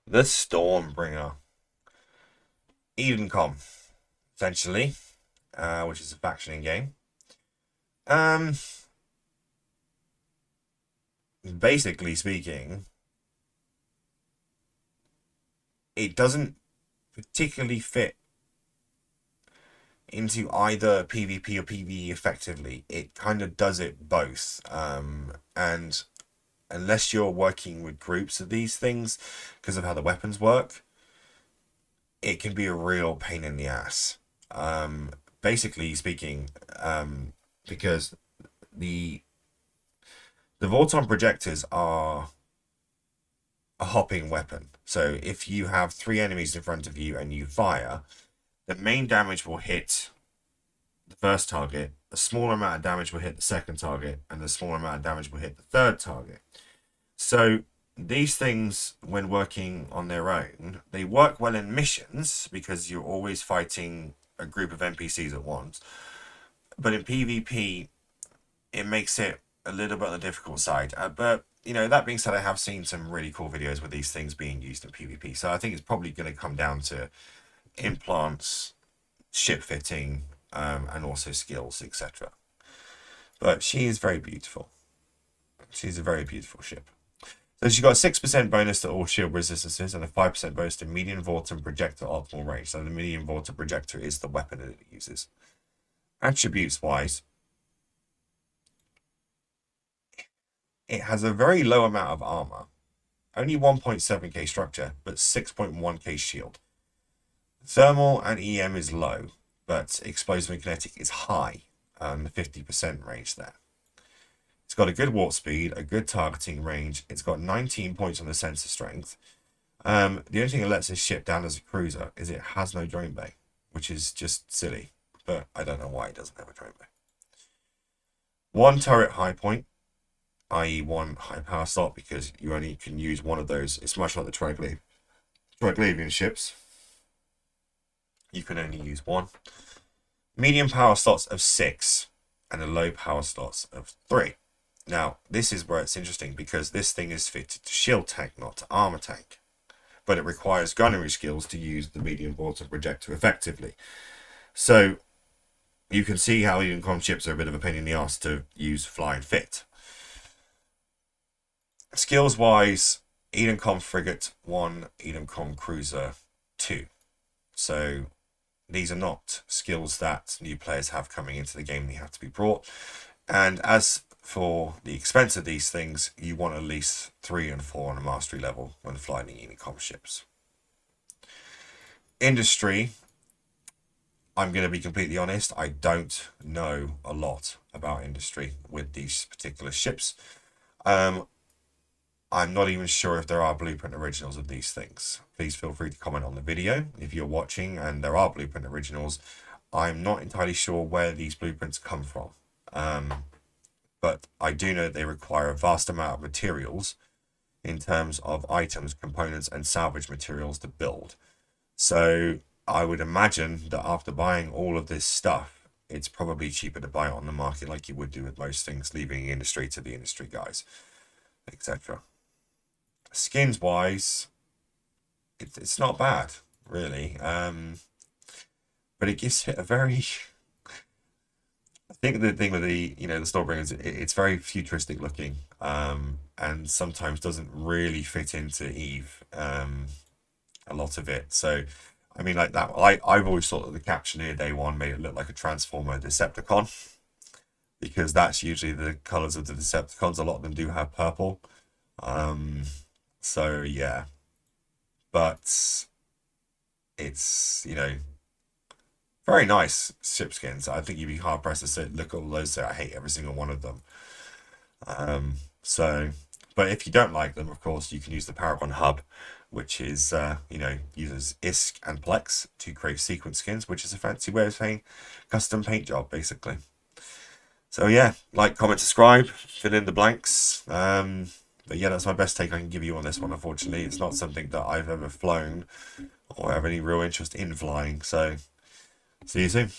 The Stormbringer. Edencom, essentially, which is a factioning game. Um, Basically speaking, it doesn't particularly fit into either PvP or PvE effectively. It kind of does it both. And unless you're working with groups of these things, because of how the weapons work, it can be a real pain in the ass. Basically speaking, because the the Vorton projectors are a hopping weapon. So if you have three enemies in front of you and you fire, the main damage will hit the first target, a smaller amount of damage will hit the second target, and a smaller amount of damage will hit the third target. So these things, when working on their own, they work well in missions because you're always fighting a group of NPCs at once. But in PvP, it makes it a little bit on the difficult side. But that being said, I have seen some really cool videos with these things being used in PvP. So I think it's probably going to come down to implants, ship fitting, and also skills, etc. But she is very beautiful. She's a very beautiful ship. So she's got a 6% bonus to all shield resistances and a 5% bonus to medium Vorton projector optimal range. So the medium Vorton projector is the weapon that it uses. Attributes wise, it has a very low amount of armor. Only 1.7k structure, but 6.1k shield. Thermal and EM is low, but explosive and kinetic is high, the 50% range there. It's got a good warp speed, a good targeting range. It's got 19 points on the sensor strength. The only thing that lets this ship down as a cruiser is it has no drone bay, which is just silly, but I don't know why it doesn't have a drone bay. One turret high point, i.e. one high power slot, because you only can use one of those. It's much like the Triglavian ships. You can only use one. Medium power slots of 6 and a low power slots of 3. Now, this is where it's interesting because this thing is fitted to shield tank, not to armor tank. But it requires gunnery skills to use the medium Vorton projector effectively. So you can see how Edencom ships are a bit of a pain in the ass to use, fly, and fit. Skills wise, Edencom frigate 1, Edencom cruiser 2. So these are not skills that new players have coming into the game. They have to be brought. And as for the expense of these things, you want at least 3 and 4 on a mastery level when flying the Edencom ships. Industry, I'm going to be completely honest, I don't know a lot about industry with these particular ships. I'm not even sure if there are blueprint originals of these things. Please feel free to comment on the video if you're watching and there are blueprint originals. I'm not entirely sure where these blueprints come from. But I do know they require a vast amount of materials in terms of items, components, and salvage materials to build. So I would imagine that after buying all of this stuff, it's probably cheaper to buy it on the market like you would do with most things, leaving industry to the industry guys, etc. Skins wise, it's not bad, really. But it gives it a very... I think the thing with the Stormbringer is it's very futuristic looking, and sometimes doesn't really fit into Eve, a lot of it. So, I mean, like that, I've always thought that the caption here day one made it look like a Transformer Decepticon, because that's usually the colors of the Decepticons. A lot of them do have purple. So yeah, but it's very nice ship skins. I think you'd be hard pressed to say, look at all those, say I hate every single one of them. So, but if you don't like them, of course, you can use the Paragon Hub, which is, uses ISK and Plex to create sequence skins, which is a fancy way of saying custom paint job, basically. So yeah, like, comment, subscribe, fill in the blanks. But yeah, that's my best take I can give you on this one. Unfortunately, it's not something that I've ever flown or have any real interest in flying. So see you soon.